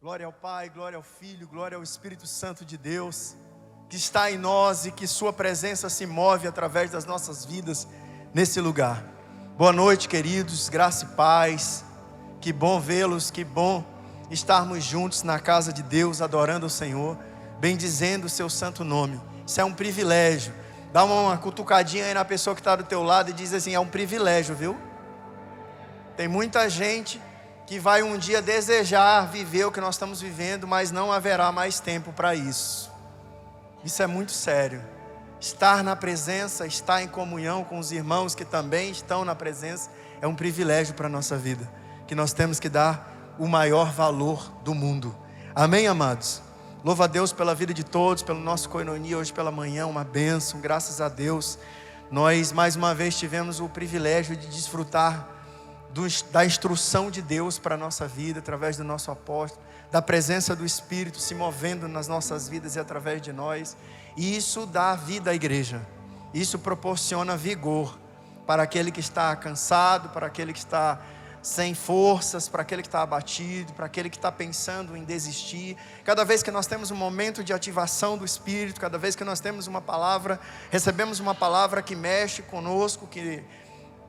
Glória ao Pai, glória ao Filho, glória ao Espírito Santo de Deus, que está em nós e que sua presença se move através das nossas vidas nesse lugar. Boa noite, queridos, graça e paz. Que bom vê-los, que bom estarmos juntos na casa de Deus, adorando o Senhor, bendizendo o seu santo nome. Isso é um privilégio. Dá uma cutucadinha aí na pessoa que está do teu lado e diz assim: é um privilégio, viu? Tem muita gente que vai um dia desejar viver o que nós estamos vivendo, mas não haverá mais tempo para isso. Isso é muito sério. Estar na presença, estar em comunhão com os irmãos que também estão na presença, é um privilégio para a nossa vida, que nós temos que dar o maior valor do mundo. Amém, amados? Louva a Deus pela vida de todos, pelo nosso Koinonia hoje pela manhã, uma bênção, graças a Deus. Nós mais uma vez tivemos o privilégio de desfrutar da instrução de Deus para a nossa vida, através do nosso apóstolo, da presença do Espírito se movendo nas nossas vidas e através de nós. E isso dá vida à igreja, isso proporciona vigor para aquele que está cansado, para aquele que está sem forças, para aquele que está abatido, para aquele que está pensando em desistir. Cada vez que nós temos um momento de ativação do Espírito, cada vez que nós temos uma palavra, recebemos uma palavra que mexe conosco, que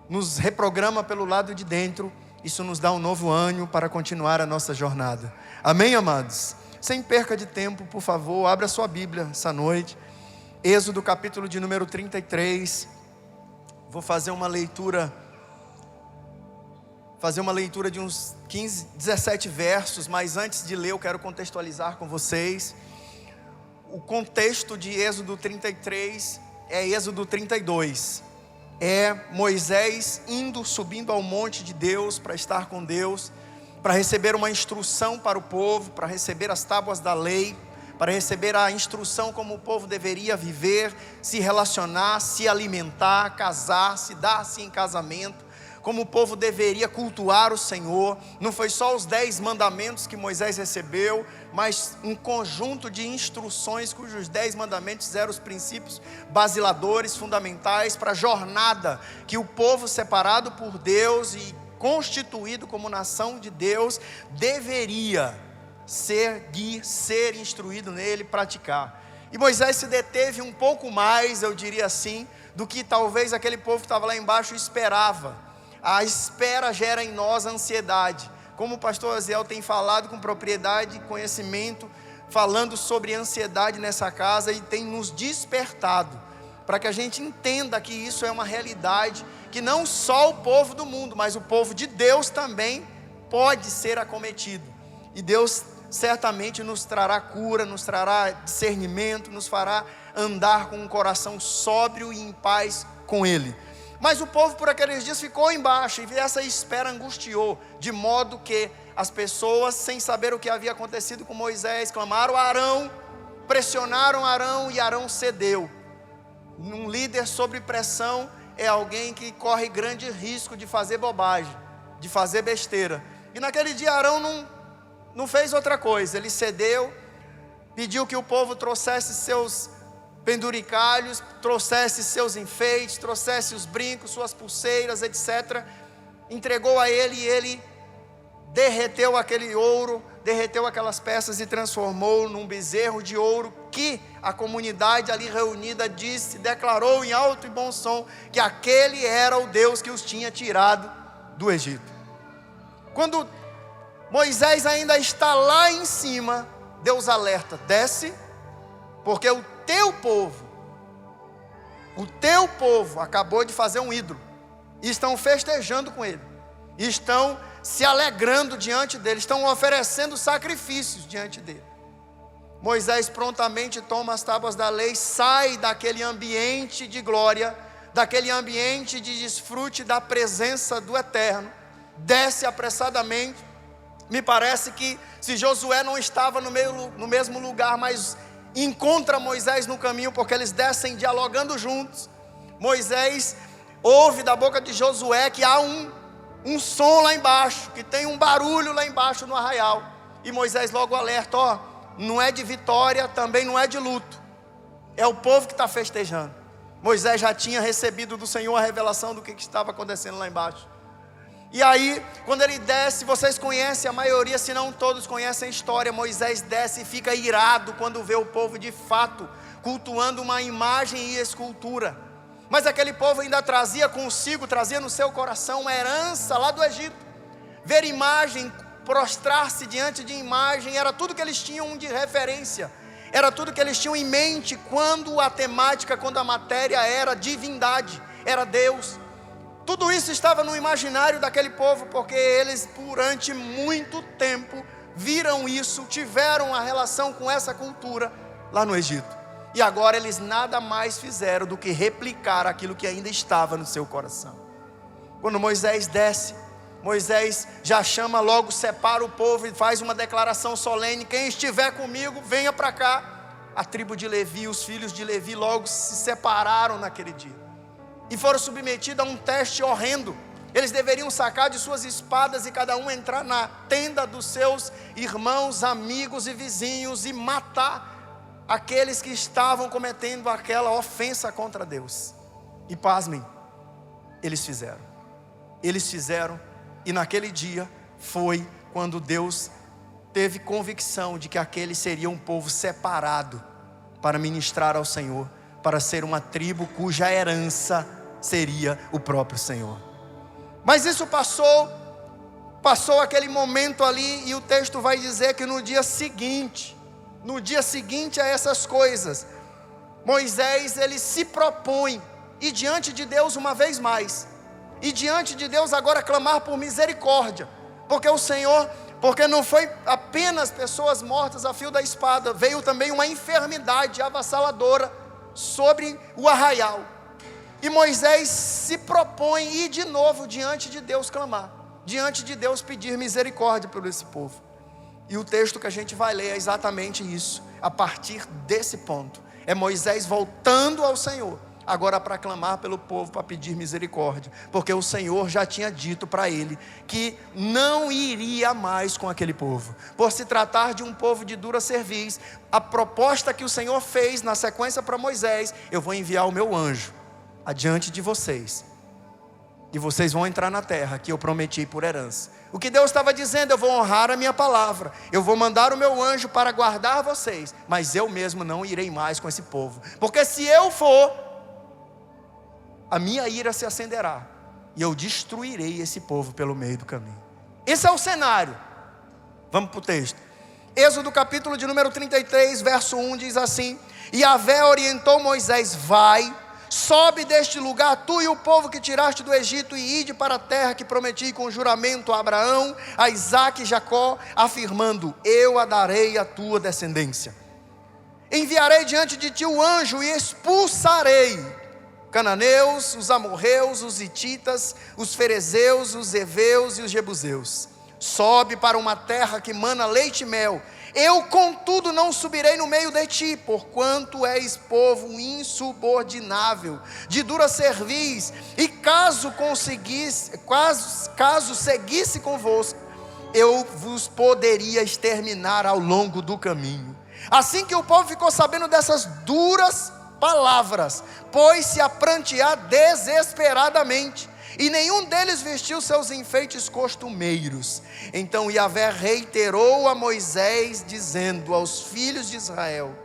nos reprograma pelo lado de dentro, isso nos dá um novo ânimo para continuar a nossa jornada. Amém, amados? Sem perca de tempo, por favor, abra sua Bíblia essa noite. Êxodo capítulo de número 33. Vou fazer uma leitura de uns 15, 17 versos, mas antes de ler eu quero contextualizar com vocês. O contexto de Êxodo 33 é Êxodo 32. É Moisés subindo ao monte de Deus para estar com Deus, para receber uma instrução para o povo, para receber as tábuas da lei, para receber a instrução como o povo deveria viver, se relacionar, se alimentar, casar, se dar-se em casamento, como o povo deveria cultuar o Senhor. Não foi só os 10 mandamentos que Moisés recebeu, mas um conjunto de instruções cujos 10 mandamentos eram os princípios basiladores, fundamentais para a jornada que o povo separado por Deus e constituído como nação de Deus deveria seguir, ser instruído nele, praticar. E Moisés se deteve um pouco mais, eu diria assim, do que talvez aquele povo que estava lá embaixo esperava. A espera gera em nós ansiedade. Como o pastor Aziel tem falado com propriedade e conhecimento, falando sobre ansiedade nessa casa, e tem nos despertado, para que a gente entenda que isso é uma realidade, que não só o povo do mundo, mas o povo de Deus também pode ser acometido. E Deus certamente nos trará cura, nos trará discernimento, nos fará andar com um coração sóbrio e em paz com Ele. Mas o povo por aqueles dias ficou embaixo, e essa espera angustiou, de modo que as pessoas, sem saber o que havia acontecido com Moisés, clamaram a Arão, pressionaram Arão, e Arão cedeu. Um líder sob pressão é alguém que corre grande risco de fazer bobagem, de fazer besteira. E naquele dia Arão não fez outra coisa, ele cedeu, pediu que o povo trouxesse seus penduricalhos, trouxesse seus enfeites, trouxesse os brincos, suas pulseiras, etc. Entregou a ele, e ele derreteu aquele ouro, derreteu aquelas peças e transformou num bezerro de ouro, que a comunidade ali reunida declarou em alto e bom som que aquele era o Deus que os tinha tirado do Egito. Quando Moisés ainda está lá em cima, Deus alerta: desce, porque o teu povo acabou de fazer um ídolo, e estão festejando com ele, e estão se alegrando diante dele, estão oferecendo sacrifícios diante dele. Moisés prontamente toma as tábuas da lei, sai daquele ambiente de glória, daquele ambiente de desfrute da presença do Eterno, desce apressadamente. Me parece que se Josué não estava no mesmo lugar, mas encontra Moisés no caminho, porque eles descem dialogando juntos. Moisés ouve da boca de Josué que há um som lá embaixo, que tem um barulho lá embaixo no arraial, e Moisés logo alerta: não é de vitória, também não é de luto, é o povo que está festejando. Moisés já tinha recebido do Senhor a revelação do que estava acontecendo lá embaixo. E aí, quando ele desce, vocês conhecem, a maioria, se não todos conhecem a história. Moisés desce e fica irado quando vê o povo de fato cultuando uma imagem e escultura. Mas aquele povo ainda trazia consigo, trazia no seu coração uma herança lá do Egito. Ver imagem, prostrar-se diante de imagem, era tudo que eles tinham de referência. Era tudo que eles tinham em mente quando a temática, quando a matéria era divindade, era Deus. Tudo isso estava no imaginário daquele povo, porque eles durante muito tempo viram isso, tiveram a relação com essa cultura lá no Egito. E agora eles nada mais fizeram do que replicar aquilo que ainda estava no seu coração. Quando Moisés desce, Moisés já chama logo, separa o povo e faz uma declaração solene: quem estiver comigo, venha para cá. A tribo de Levi, os filhos de Levi logo se separaram naquele dia e foram submetidos a um teste horrendo. Eles deveriam sacar de suas espadas e cada um entrar na tenda dos seus irmãos, amigos e vizinhos e matar aqueles que estavam cometendo aquela ofensa contra Deus. E pasmem, eles fizeram. E naquele dia foi quando Deus teve convicção de que aquele seria um povo separado para ministrar ao Senhor, para ser uma tribo cuja herança seria o próprio Senhor. Mas isso passou aquele momento ali, e o texto vai dizer que no dia seguinte a essas coisas, Moisés ele se propõe ir diante de Deus uma vez mais, e diante de Deus agora clamar por misericórdia, porque não foi apenas pessoas mortas a fio da espada, veio também uma enfermidade avassaladora sobre o arraial, e Moisés se propõe ir de novo diante de Deus clamar, diante de Deus pedir misericórdia por esse povo. E o texto que a gente vai ler é exatamente isso, a partir desse ponto, é Moisés voltando ao Senhor, agora para clamar pelo povo, para pedir misericórdia, porque o Senhor já tinha dito para ele, que não iria mais com aquele povo, por se tratar de um povo de dura cerviz. A proposta que o Senhor fez na sequência para Moisés: eu vou enviar o meu anjo adiante de vocês, e vocês vão entrar na terra que eu prometi por herança. O que Deus estava dizendo: eu vou honrar a minha palavra, eu vou mandar o meu anjo para guardar vocês, mas eu mesmo não irei mais com esse povo, porque se eu for, a minha ira se acenderá, e eu destruirei esse povo pelo meio do caminho. Esse é o cenário. Vamos para o texto. Êxodo capítulo de número 33, verso 1 diz assim: e Yahvé orientou Moisés: vai, sobe deste lugar, tu e o povo que tiraste do Egito, e ide para a terra que prometi com juramento a Abraão, a Isaque e Jacó, afirmando: eu a darei à tua descendência. Enviarei diante de ti o anjo e expulsarei cananeus, os amorreus, os hititas, os ferezeus, os heveus e os jebuseus. Sobe para uma terra que mana leite e mel. Eu, contudo, não subirei no meio de ti, porquanto és povo insubordinável, de dura cerviz, e caso seguisse convosco, eu vos poderia exterminar ao longo do caminho. Assim que o povo ficou sabendo dessas duras palavras, pôs-se a prantear desesperadamente, e nenhum deles vestiu seus enfeites costumeiros. Então Yahvé reiterou a Moisés, dizendo aos filhos de Israel: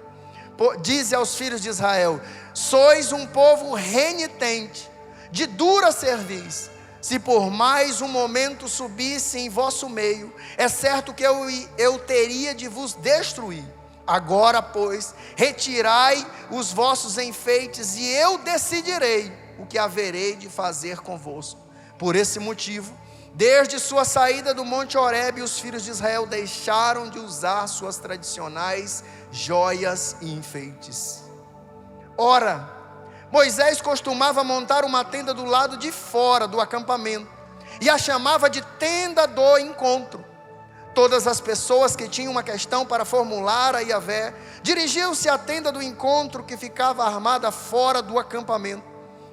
dize aos filhos de Israel: sois um povo renitente, de dura cerviz. Se por mais um momento subisse em vosso meio, é certo que eu teria de vos destruir. Agora, pois, retirai os vossos enfeites, e eu decidirei o que haverei de fazer convosco. Por esse motivo, desde sua saída do monte Horebe, os filhos de Israel deixaram de usar suas tradicionais joias e enfeites. Ora, Moisés costumava montar uma tenda do lado de fora do acampamento, e a chamava de tenda do encontro. Todas as pessoas que tinham uma questão para formular a Yahvé, dirigiam-se à tenda do encontro, que ficava armada fora do acampamento.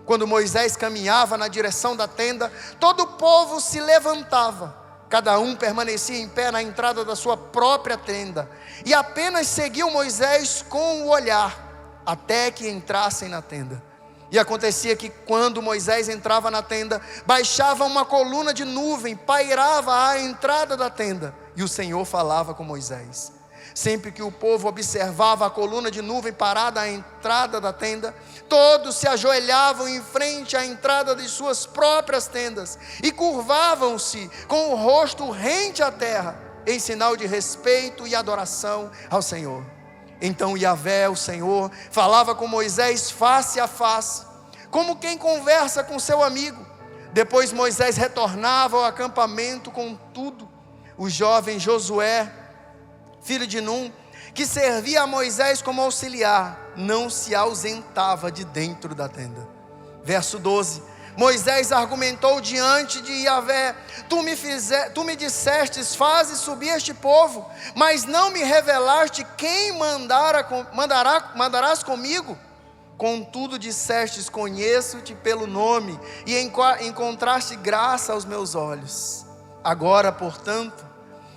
Quando Moisés caminhava na direção da tenda, todo o povo se levantava, cada um permanecia em pé na entrada da sua própria tenda, e apenas seguiam Moisés com o olhar, até que entrassem na tenda. E acontecia que quando Moisés entrava na tenda, baixava uma coluna de nuvem, pairava à entrada da tenda, e o Senhor falava com Moisés. Sempre que o povo observava a coluna de nuvem parada à entrada da tenda, todos se ajoelhavam em frente à entrada de suas próprias tendas e curvavam-se com o rosto rente à terra, em sinal de respeito e adoração ao Senhor. Então Yahvé, o Senhor, falava com Moisés face a face, como quem conversa com seu amigo. Depois Moisés retornava ao acampamento. Contudo, o jovem Josué, filho de Num, que servia a Moisés como auxiliar, não se ausentava de dentro da tenda. Verso 12: Moisés argumentou diante de Yahvé: Tu me dissestes, faze subir este povo, mas não me revelaste quem mandarás comigo. Contudo dissestes, conheço-te pelo nome, e encontraste graça aos meus olhos. Agora, portanto,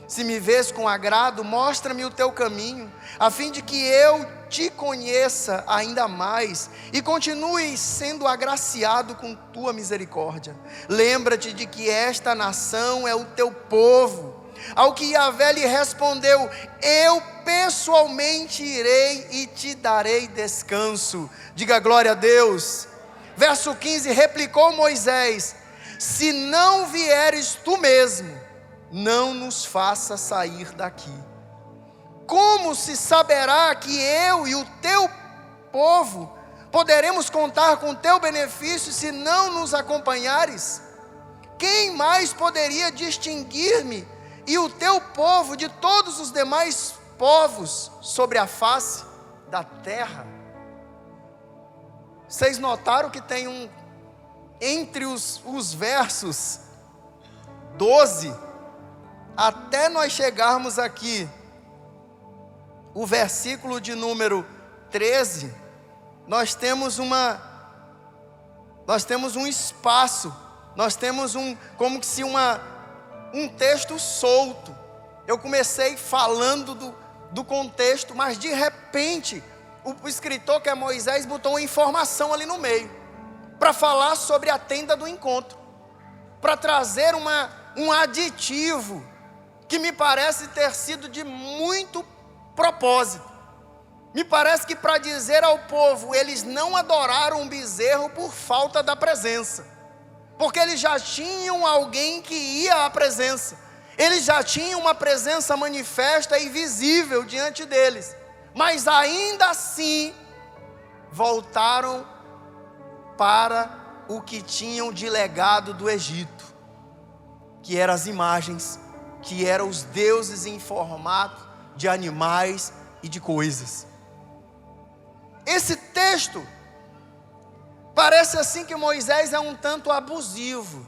se me vês com agrado, mostra-me o teu caminho, a fim de que eu te conheça ainda mais, e continue sendo agraciado com tua misericórdia. Lembra-te de que esta nação é o teu povo. Ao que Yahvé lhe respondeu: eu pessoalmente irei e te darei descanso. Diga glória a Deus. Verso 15: replicou Moisés: se não vieres tu mesmo, não nos faça sair daqui. Como se saberá que eu e o teu povo poderemos contar com teu benefício se não nos acompanhares? Quem mais poderia distinguir-me e o teu povo de todos os demais povos sobre a face da terra? Vocês notaram que tem entre os versos 12 até nós chegarmos aqui, o versículo de número 13, nós temos um espaço, nós temos como se um texto solto. Eu comecei falando do contexto, mas de repente o escritor, que é Moisés, botou uma informação ali no meio, para falar sobre a tenda do encontro, para trazer um aditivo, que me parece ter sido de muito propósito. Me parece que para dizer ao povo, eles não adoraram um bezerro por falta da presença, porque eles já tinham alguém que ia à presença, eles já tinham uma presença manifesta e visível diante deles, mas ainda assim voltaram para o que tinham de legado do Egito, que eram as imagens, que eram os deuses em formato de animais e de coisas. Esse texto parece assim que Moisés é um tanto abusivo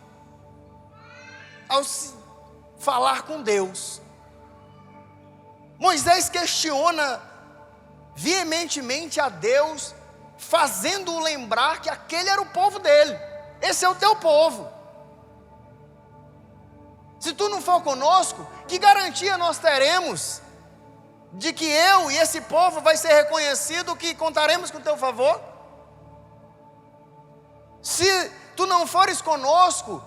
ao se falar com Deus. Moisés questiona veementemente a Deus, fazendo-o lembrar que aquele era o povo dele. Esse é o teu povo. Se tu não for conosco, que garantia nós teremos de que eu e esse povo vai ser reconhecido, que contaremos com o teu favor? Se tu não fores conosco,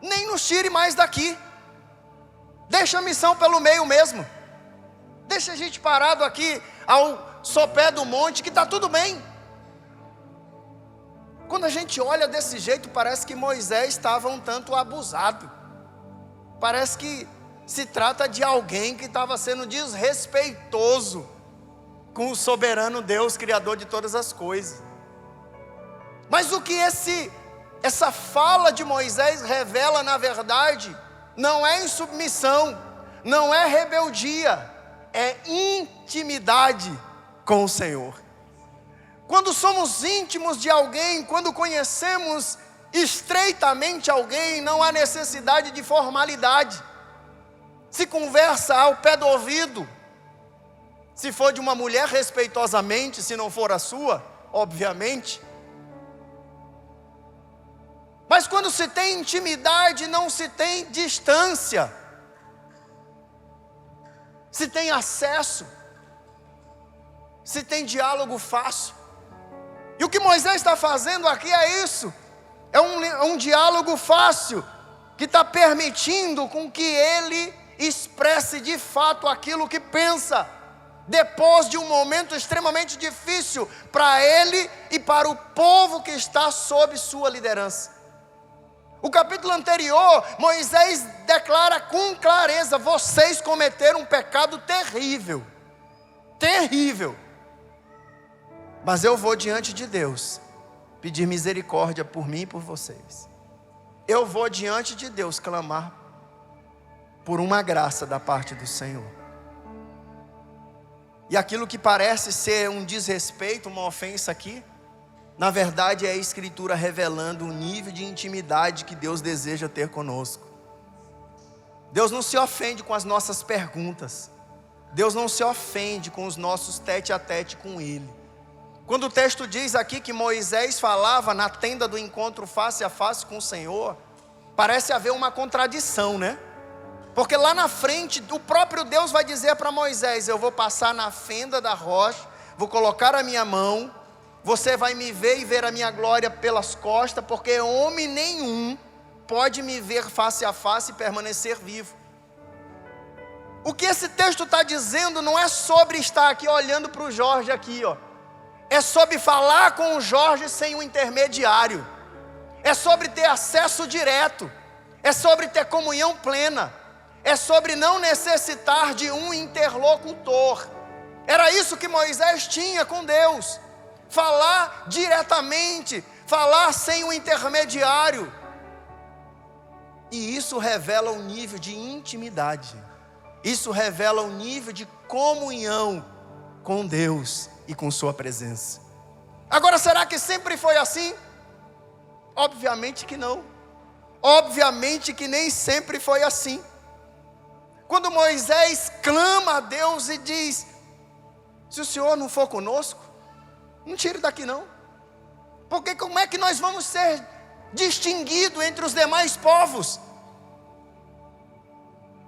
nem nos tire mais daqui. Deixa a missão pelo meio mesmo. Deixa a gente parado aqui ao sopé do monte, que está tudo bem. Quando a gente olha desse jeito, parece que Moisés estava um tanto abusado. Parece que se trata de alguém que estava sendo desrespeitoso com o soberano Deus, Criador de todas as coisas. Mas o que essa fala de Moisés revela, na verdade, não é insubmissão, não é rebeldia, é intimidade com o Senhor. Quando somos íntimos de alguém, quando conhecemos estreitamente alguém, não há necessidade de formalidade. Se conversa ao pé do ouvido, se for de uma mulher, respeitosamente, se não for a sua, obviamente. Mas quando se tem intimidade, não se tem distância, se tem acesso, se tem diálogo fácil. E o que Moisés está fazendo aqui é isso. É um diálogo fácil, que está permitindo com que ele expresse de fato aquilo que pensa, depois de um momento extremamente difícil para ele e para o povo que está sob sua liderança. O capítulo anterior, Moisés declara com clareza: vocês cometeram um pecado terrível, terrível, mas eu vou diante de Deus pedir misericórdia por mim e por vocês. Eu vou diante de Deus clamar por uma graça da parte do Senhor. E aquilo que parece ser um desrespeito, uma ofensa aqui, na verdade é a Escritura revelando o nível de intimidade que Deus deseja ter conosco. Deus não se ofende com as nossas perguntas. Deus não se ofende com os nossos tete a tete com Ele. Quando o texto diz aqui que Moisés falava na tenda do encontro face a face com o Senhor, parece haver uma contradição, né? Porque lá na frente, o próprio Deus vai dizer para Moisés: eu vou passar na fenda da rocha, vou colocar a minha mão, você vai me ver e ver a minha glória pelas costas, porque homem nenhum pode me ver face a face e permanecer vivo. O que esse texto está dizendo não é sobre estar aqui olhando para o Jorge aqui, ó. É sobre falar com o Jorge sem um intermediário. É sobre ter acesso direto. É sobre ter comunhão plena. É sobre não necessitar de um interlocutor. Era isso que Moisés tinha com Deus. Falar diretamente, falar sem um intermediário. E isso revela um nível de intimidade. Isso revela um nível de comunhão com Deus e com sua presença. Agora, será que sempre foi assim? Obviamente que não. Obviamente que nem sempre foi assim. Quando Moisés clama a Deus e diz: se o Senhor não for conosco, não tire daqui não. Porque como é que nós vamos ser distinguidos entre os demais povos?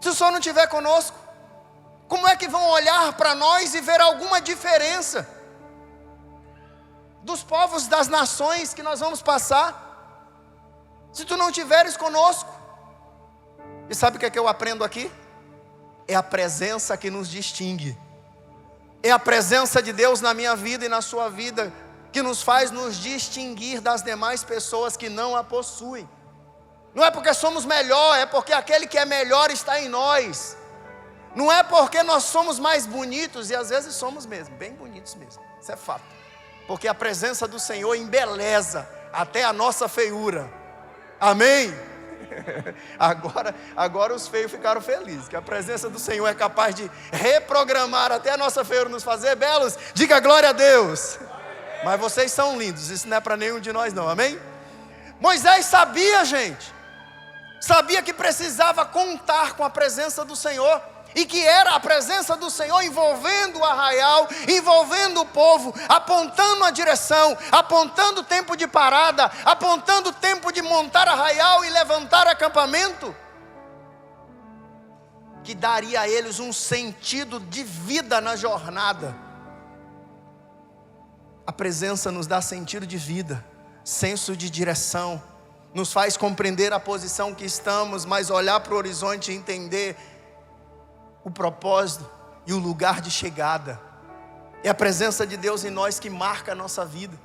Se o Senhor não estiver conosco, como é que vão olhar para nós e ver alguma diferença dos povos, das nações que nós vamos passar, se tu não estiveres conosco? E sabe o que é que eu aprendo aqui? É a presença que nos distingue. É a presença de Deus na minha vida e na sua vida que nos faz nos distinguir das demais pessoas que não a possuem. Não é porque somos melhor, é porque aquele que é melhor está em nós. Não é porque nós somos mais bonitos, e às vezes somos mesmo, bem bonitos mesmo, isso é fato. Porque a presença do Senhor embeleza até a nossa feiura. Amém? Agora os feios ficaram felizes, que a presença do Senhor é capaz de reprogramar até a nossa feiura, nos fazer belos. Diga glória a Deus. Mas vocês são lindos, isso não é para nenhum de nós não, amém? Moisés sabia, gente, sabia que precisava contar com a presença do Senhor, e que era a presença do Senhor envolvendo o arraial, envolvendo o povo, apontando a direção, apontando o tempo de parada, apontando o tempo de montar arraial e levantar acampamento, que daria a eles um sentido de vida na jornada. A presença nos dá sentido de vida, senso de direção, nos faz compreender a posição que estamos, mas olhar para o horizonte e entender o propósito e o lugar de chegada. É a presença de Deus em nós que marca a nossa vida.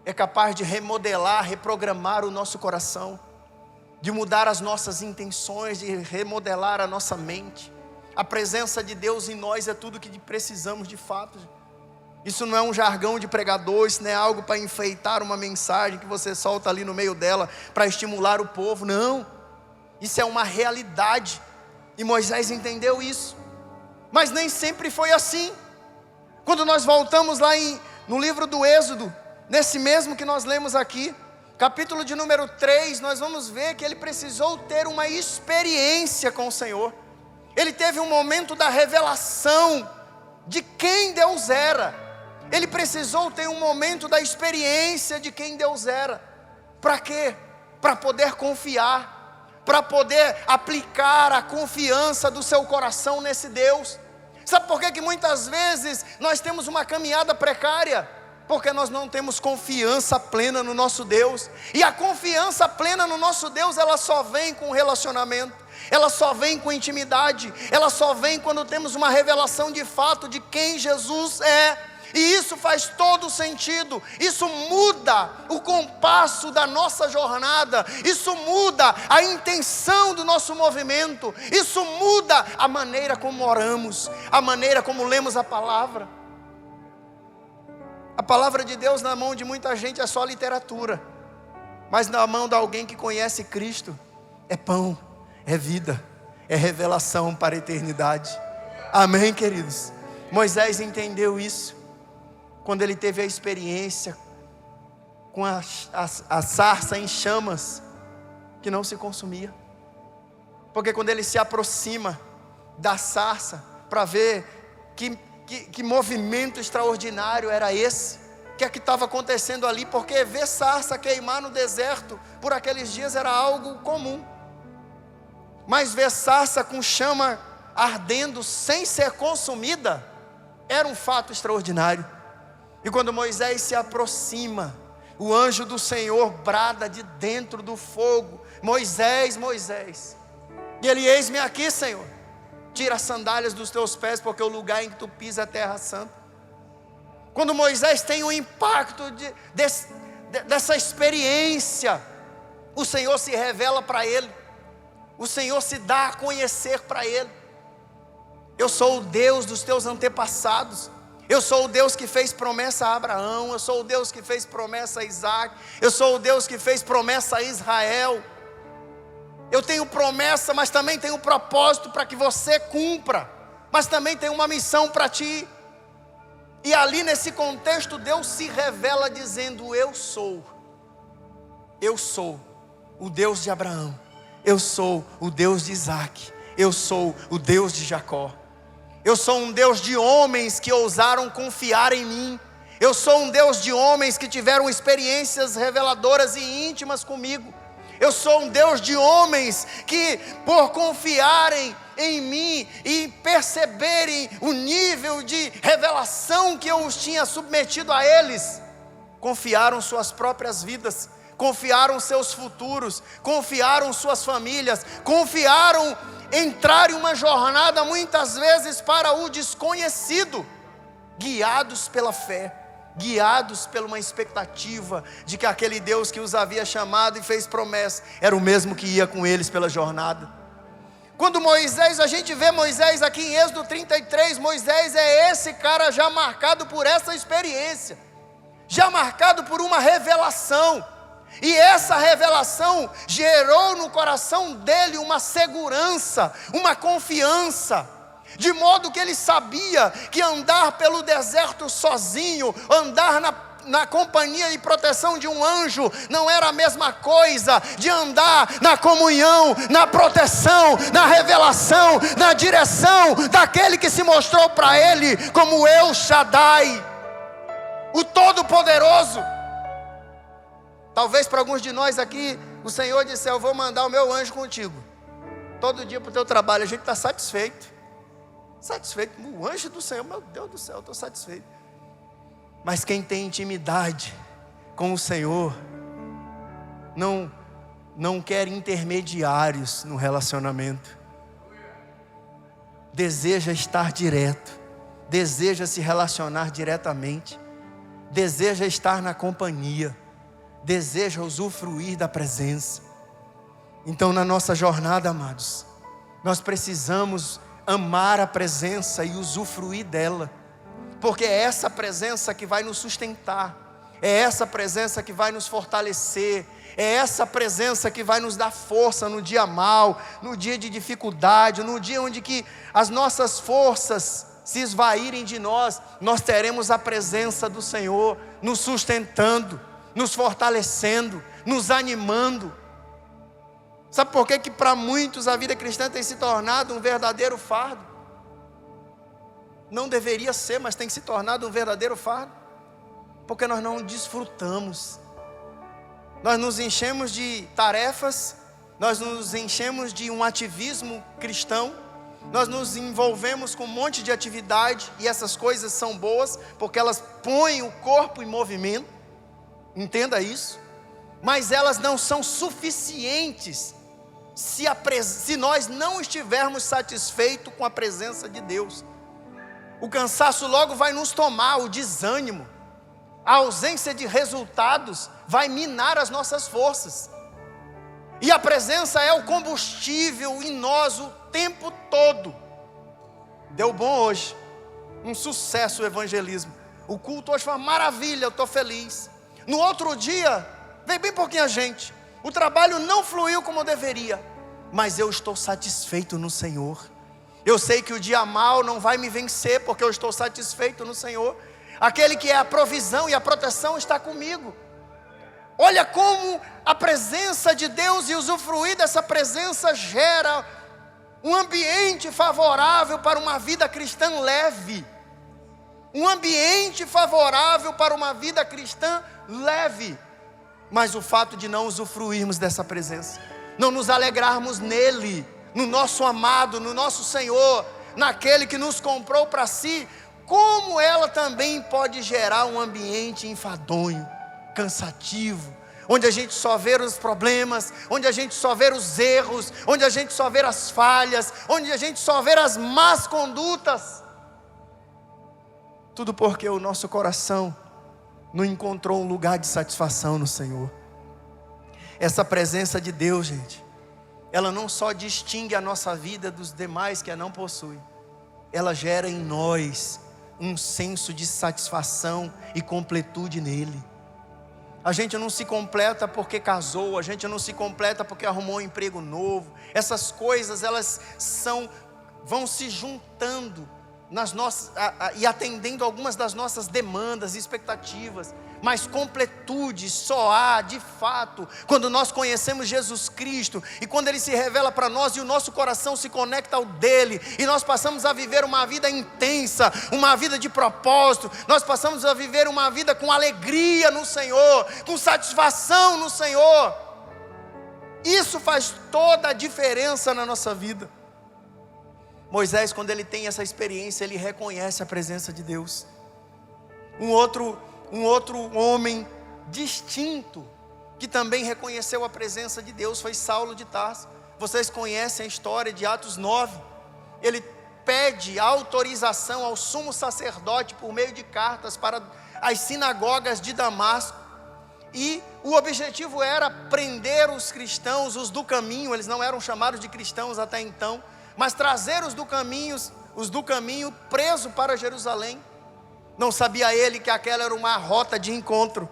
É capaz de remodelar, reprogramar o nosso coração, de mudar as nossas intenções, de remodelar a nossa mente. A presença de Deus em nós é tudo que precisamos de fato. Isso não é um jargão de pregador, isso não é algo para enfeitar uma mensagem que você solta ali no meio dela para estimular o povo, não. Isso é uma realidade. E Moisés entendeu isso, mas nem sempre foi assim. Quando nós voltamos lá no livro do Êxodo, nesse mesmo que nós lemos aqui, capítulo de número 3, nós vamos ver que ele precisou ter uma experiência com o Senhor. Ele teve um momento da revelação de quem Deus era. Ele precisou ter um momento da experiência de quem Deus era. Para quê? Para poder confiar, para poder aplicar a confiança do seu coração nesse Deus. Sabe por que muitas vezes nós temos uma caminhada precária? Porque nós não temos confiança plena no nosso Deus. E a confiança plena no nosso Deus, ela só vem com relacionamento, ela só vem com intimidade, ela só vem quando temos uma revelação de fato de quem Jesus é. E isso faz todo sentido, isso muda o compasso da nossa jornada, isso muda a intenção do nosso movimento, isso muda a maneira como oramos, a maneira como lemos a palavra. A palavra de Deus na mão de muita gente é só literatura, mas na mão de alguém que conhece Cristo, é pão, é vida, é revelação para a eternidade. Amém, queridos? Moisés entendeu isso quando ele teve a experiência com a sarça em chamas, que não se consumia. Porque quando ele se aproxima da sarça, para ver que movimento extraordinário era esse, que é que estava acontecendo ali, porque ver sarça queimar no deserto, por aqueles dias era algo comum. Mas ver sarça com chama ardendo, sem ser consumida, era um fato extraordinário. E quando Moisés se aproxima, o anjo do Senhor brada de dentro do fogo: Moisés, Moisés. E ele: eis-me aqui, Senhor. Tira as sandálias dos teus pés, porque o lugar em que tu pisa é terra santa. Quando Moisés tem o impacto dessa experiência, o Senhor se revela para ele, o Senhor se dá a conhecer para ele. Eu sou o Deus dos teus antepassados. Eu sou o Deus que fez promessa a Abraão, eu sou o Deus que fez promessa a Isaac, eu sou o Deus que fez promessa a Israel. Eu tenho promessa, mas também tenho propósito para que você cumpra, mas também tenho uma missão para ti. E ali nesse contexto Deus se revela dizendo: eu sou o Deus de Abraão, eu sou o Deus de Isaac, eu sou o Deus de Jacó. Eu sou um Deus de homens que ousaram confiar em mim. Eu sou um Deus de homens que tiveram experiências reveladoras e íntimas comigo. Eu sou um Deus de homens que, por confiarem em mim e perceberem o nível de revelação que eu os tinha submetido a eles, confiaram suas próprias vidas, confiaram seus futuros, confiaram suas famílias, confiaram entrar em uma jornada muitas vezes para o desconhecido, guiados pela fé, guiados por uma expectativa de que aquele Deus que os havia chamado e fez promessa era o mesmo que ia com eles pela jornada. Quando Moisés, a gente vê Moisés aqui em Êxodo 33, Moisés é esse cara já marcado por essa experiência, já marcado por uma revelação. E essa revelação gerou no coração dele uma segurança, uma confiança, de modo que ele sabia que andar pelo deserto sozinho, andar na companhia e proteção de um anjo, não era a mesma coisa de andar na comunhão, na proteção, na revelação, na direção daquele que se mostrou para ele como El Shaddai, o Todo-Poderoso. Talvez para alguns de nós aqui, o Senhor disse: eu vou mandar o meu anjo contigo, todo dia para o teu trabalho. A gente está satisfeito, o anjo do Senhor, meu Deus do céu, eu estou satisfeito. Mas quem tem intimidade com o Senhor, não quer intermediários no relacionamento, deseja estar direto, deseja se relacionar diretamente, deseja estar na companhia, deseja usufruir da presença. Então, na nossa jornada, amados, nós precisamos amar a presença e usufruir dela, porque é essa presença que vai nos sustentar, é essa presença que vai nos fortalecer, é essa presença que vai nos dar força no dia mau, no dia de dificuldade, no dia onde que as nossas forças se esvaírem de nós, nós teremos a presença do Senhor nos sustentando, nos fortalecendo, nos animando. Sabe por que para muitos a vida cristã tem se tornado um verdadeiro fardo? Não deveria ser, mas tem se tornado um verdadeiro fardo, porque nós não desfrutamos. Nós nos enchemos de tarefas, nós nos enchemos de um ativismo cristão, nós nos envolvemos com um monte de atividade, e essas coisas são boas, porque elas põem o corpo em movimento, entenda isso, mas elas não são suficientes, se nós não estivermos satisfeitos com a presença de Deus. O cansaço logo vai nos tomar, o desânimo, a ausência de resultados vai minar as nossas forças. E a presença é o combustível em nós o tempo todo. Deu bom hoje, um sucesso o evangelismo. O culto hoje foi uma maravilha, eu estou feliz. No outro dia, veio bem pouquinha gente. O trabalho não fluiu como deveria, mas eu estou satisfeito no Senhor. Eu sei que o dia mal não vai me vencer, porque eu estou satisfeito no Senhor. Aquele que é a provisão e a proteção está comigo. Olha como a presença de Deus e usufruir dessa presença gera um ambiente favorável para uma vida cristã leve. Um ambiente favorável para uma vida cristã leve. Mas o fato de não usufruirmos dessa presença, não nos alegrarmos nele, no nosso amado, no nosso Senhor, naquele que nos comprou para si, como ela também pode gerar um ambiente enfadonho, cansativo, onde a gente só vê os problemas, onde a gente só vê os erros, onde a gente só vê as falhas, onde a gente só vê as más condutas. Tudo porque o nosso coração não encontrou um lugar de satisfação no Senhor. Essa presença de Deus, gente, ela não só distingue a nossa vida dos demais que a não possuem, ela gera em nós um senso de satisfação e completude nele. A gente não se completa porque casou, a gente não se completa porque arrumou um emprego novo. Essas coisas, elas vão se juntando nas nossas, e atendendo algumas das nossas demandas e expectativas. Mas completude só há, de fato, quando nós conhecemos Jesus Cristo, e quando Ele se revela para nós, e o nosso coração se conecta ao dele, e nós passamos a viver uma vida intensa, uma vida de propósito, nós passamos a viver uma vida com alegria no Senhor, com satisfação no Senhor. Isso faz toda a diferença na nossa vida. Moisés, quando ele tem essa experiência, ele reconhece a presença de Deus. Um outro homem distinto, que também reconheceu a presença de Deus, foi Saulo de Tarso. Vocês conhecem a história de Atos 9. Ele pede autorização ao sumo sacerdote por meio de cartas para as sinagogas de Damasco. E o objetivo era prender os cristãos, os do caminho. Eles não eram chamados de cristãos até então, mas trazer os do caminho presos para Jerusalém. Não sabia ele que aquela era uma rota de encontro.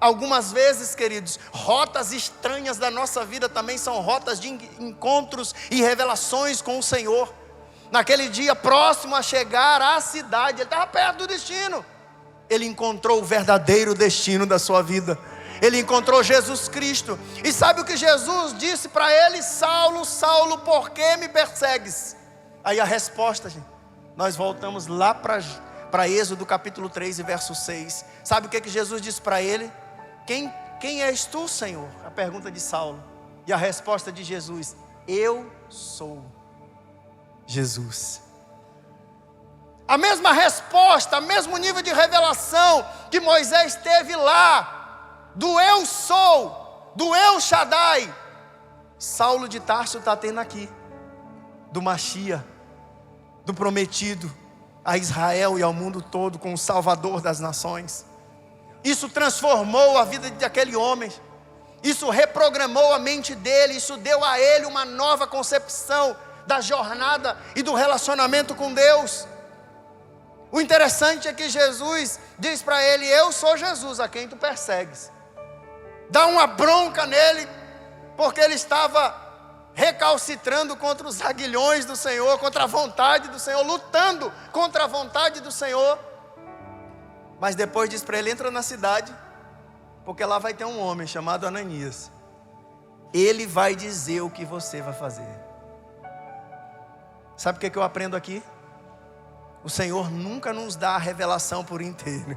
Algumas vezes, queridos, rotas estranhas da nossa vida também são rotas de encontros e revelações com o Senhor. Naquele dia, próximo a chegar à cidade, ele estava perto do destino. Ele encontrou o verdadeiro destino da sua vida. Ele encontrou Jesus Cristo. E sabe o que Jesus disse para ele? Saulo, Saulo, por que me persegues? Aí a resposta, gente, nós voltamos lá para Êxodo capítulo 3 e verso 6. Sabe o que Jesus disse para ele? Quem és tu, Senhor? A pergunta de Saulo. E a resposta de Jesus: eu sou Jesus. A mesma resposta, o mesmo nível de revelação que Moisés teve lá, do eu sou, do El Shaddai, Saulo de Tarso está tendo aqui, do Mashiach, do prometido a Israel e ao mundo todo, com o Salvador das nações. Isso transformou a vida daquele homem, isso reprogramou a mente dele, isso deu a ele uma nova concepção da jornada e do relacionamento com Deus. O interessante é que Jesus diz para ele: eu sou Jesus a quem tu persegues. Dá uma bronca nele, porque ele estava recalcitrando contra os aguilhões do Senhor, contra a vontade do Senhor, lutando contra a vontade do Senhor. Mas depois diz para ele: entra na cidade, porque lá vai ter um homem chamado Ananias. Ele vai dizer o que você vai fazer. Sabe o que eu aprendo aqui? O Senhor nunca nos dá a revelação por inteiro.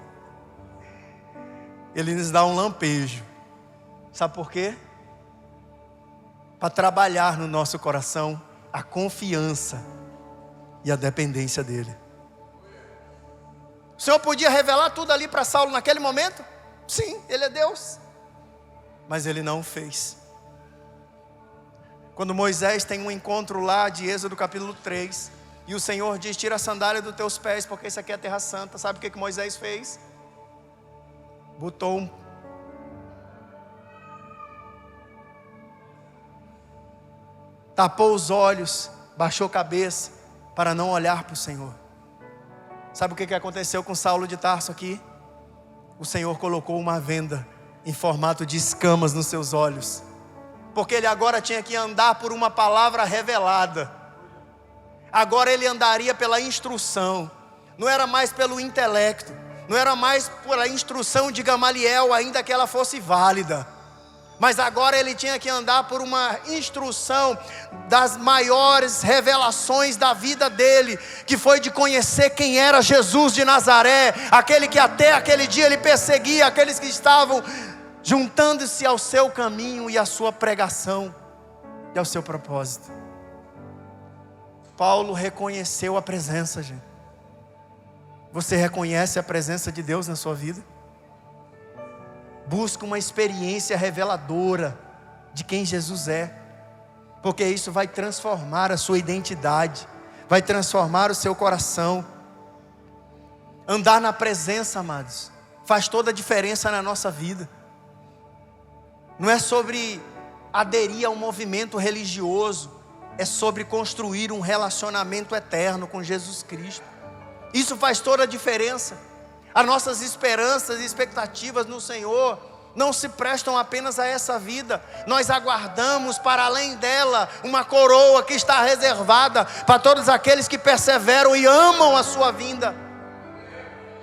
Ele nos dá um lampejo. Sabe por quê? Para trabalhar no nosso coração a confiança e a dependência dele. O Senhor podia revelar tudo ali para Saulo naquele momento? Sim, ele é Deus. Mas ele não fez. Quando Moisés tem um encontro lá de Êxodo capítulo 3, e o Senhor diz: tira a sandália dos teus pés, porque isso aqui é a terra santa. Sabe o que Moisés fez? Tapou os olhos, baixou a cabeça, para não olhar para o Senhor. Sabe o que aconteceu com Saulo de Tarso aqui? O Senhor colocou uma venda em formato de escamas nos seus olhos, porque ele agora tinha que andar por uma palavra revelada. Agora ele andaria pela instrução, não era mais pelo intelecto, não era mais pela instrução de Gamaliel, ainda que ela fosse válida. Mas agora ele tinha que andar por uma instrução das maiores revelações da vida dele, que foi de conhecer quem era Jesus de Nazaré, aquele que até aquele dia ele perseguia aqueles que estavam juntando-se ao seu caminho e à sua pregação e ao seu propósito. Paulo reconheceu a presença, gente. Você reconhece a presença de Deus na sua vida? Busca uma experiência reveladora de quem Jesus é, porque isso vai transformar a sua identidade, vai transformar o seu coração. Andar na presença, amados, faz toda a diferença na nossa vida. Não é sobre aderir a um movimento religioso, é sobre construir um relacionamento eterno com Jesus Cristo. Isso faz toda a diferença. As nossas esperanças e expectativas no Senhor não se prestam apenas a essa vida. Nós aguardamos para além dela uma coroa que está reservada para todos aqueles que perseveram e amam a sua vinda.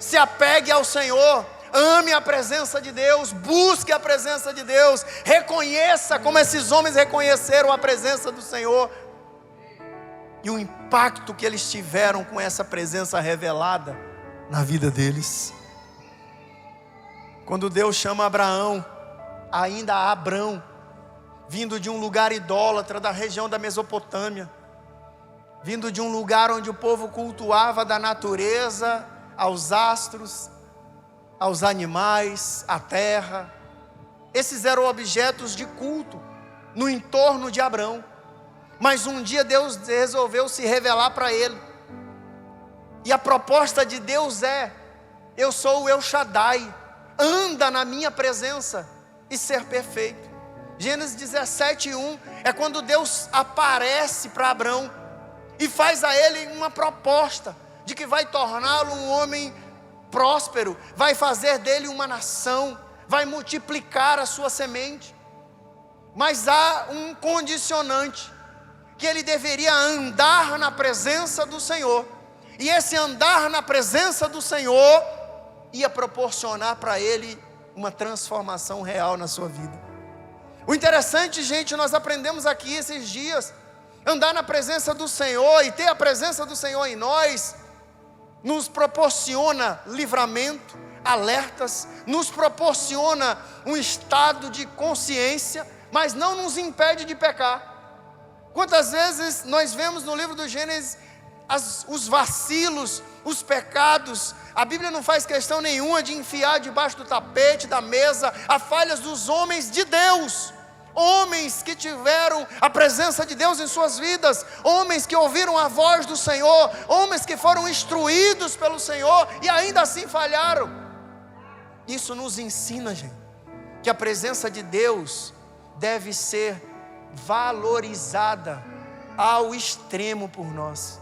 Se apegue ao Senhor, ame a presença de Deus, busque a presença de Deus, reconheça como esses homens reconheceram a presença do Senhor e o impacto que eles tiveram com essa presença revelada na vida deles. Quando Deus chama Abraão, ainda Abrão, vindo de um lugar idólatra da região da Mesopotâmia, vindo de um lugar onde o povo cultuava da natureza, aos astros, aos animais, à terra. Esses eram objetos de culto no entorno de Abrão. Mas um dia Deus resolveu se revelar para ele. E a proposta de Deus é: eu sou o El Shaddai, anda na minha presença e ser perfeito. Gênesis 17:1 é quando Deus aparece para Abrão e faz a ele uma proposta de que vai torná-lo um homem próspero, vai fazer dele uma nação, vai multiplicar a sua semente. Mas há um condicionante, que ele deveria andar na presença do Senhor. E esse andar na presença do Senhor ia proporcionar para ele uma transformação real na sua vida. O interessante, gente, nós aprendemos aqui esses dias, andar na presença do Senhor e ter a presença do Senhor em nós, nos proporciona livramento, alertas, nos proporciona um estado de consciência, mas não nos impede de pecar. Quantas vezes nós vemos no livro do Gênesis os vacilos, os pecados. A Bíblia não faz questão nenhuma de enfiar debaixo do tapete, da mesa, as falhas dos homens de Deus. Homens que tiveram a presença de Deus em suas vidas, homens que ouviram a voz do Senhor, homens que foram instruídos pelo Senhor e ainda assim falharam. Isso nos ensina, gente, que a presença de Deus deve ser valorizada ao extremo por nós,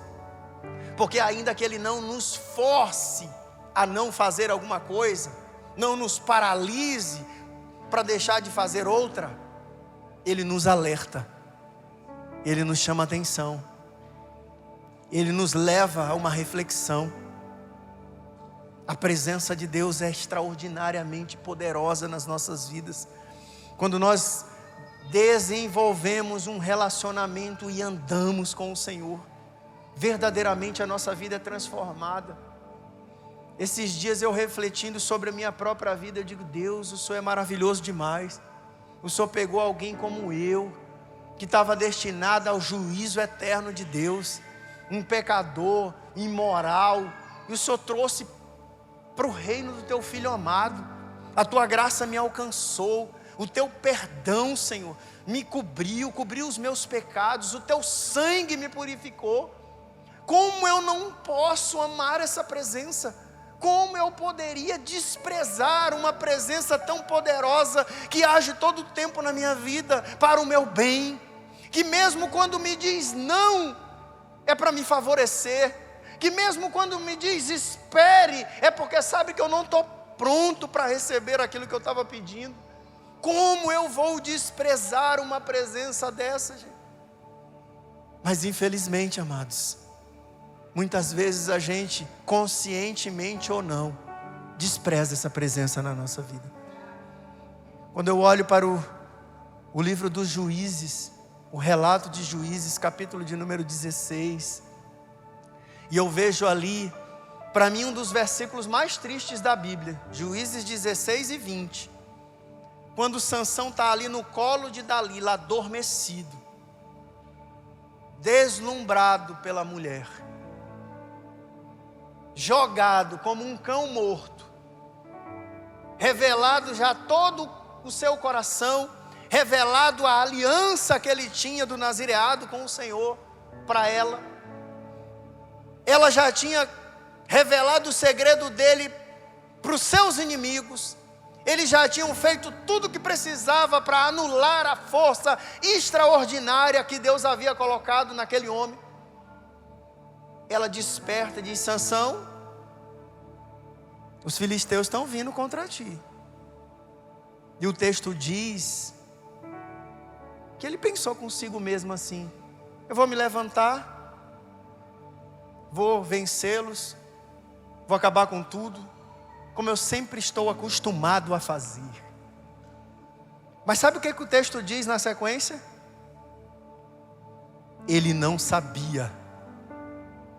porque ainda que Ele não nos force a não fazer alguma coisa, não nos paralise para deixar de fazer outra, Ele nos alerta, Ele nos chama a atenção, Ele nos leva a uma reflexão. A presença de Deus é extraordinariamente poderosa nas nossas vidas. Quando nós desenvolvemos um relacionamento e andamos com o Senhor, verdadeiramente a nossa vida é transformada. Esses dias eu refletindo sobre a minha própria vida, eu digo: Deus, o Senhor é maravilhoso demais. O Senhor pegou alguém como eu, que estava destinado ao juízo eterno de Deus, um pecador, imoral, e o Senhor trouxe para o reino do teu Filho amado. A tua graça me alcançou, o teu perdão, Senhor, me cobriu os meus pecados, o teu sangue me purificou. Como eu não posso amar essa presença? Como eu poderia desprezar uma presença tão poderosa, que age todo o tempo na minha vida, para o meu bem, que mesmo quando me diz não, é para me favorecer, que mesmo quando me diz espere, é porque sabe que eu não estou pronto para receber aquilo que eu estava pedindo. Como eu vou desprezar uma presença dessa, gente? Mas infelizmente, amados, muitas vezes a gente, conscientemente ou não, despreza essa presença na nossa vida. Quando eu olho para o livro dos Juízes, o relato de Juízes, capítulo de número 16, e eu vejo ali, para mim, um dos versículos mais tristes da Bíblia, Juízes 16 e 20, quando Sansão está ali no colo de Dalila, adormecido, deslumbrado pela mulher, jogado como um cão morto, revelado já todo o seu coração, revelado a aliança que ele tinha do nazireado com o Senhor para ela. Ela já tinha revelado o segredo dele para os seus inimigos. Eles já tinham feito tudo o que precisava para anular a força extraordinária que Deus havia colocado naquele homem. Ela desperta e diz: Sansão, os filisteus estão vindo contra ti. E o texto diz que ele pensou consigo mesmo assim: eu vou me levantar, vou vencê-los, vou acabar com tudo, como eu sempre estou acostumado a fazer. Mas sabe o que o texto diz na sequência? Ele não sabia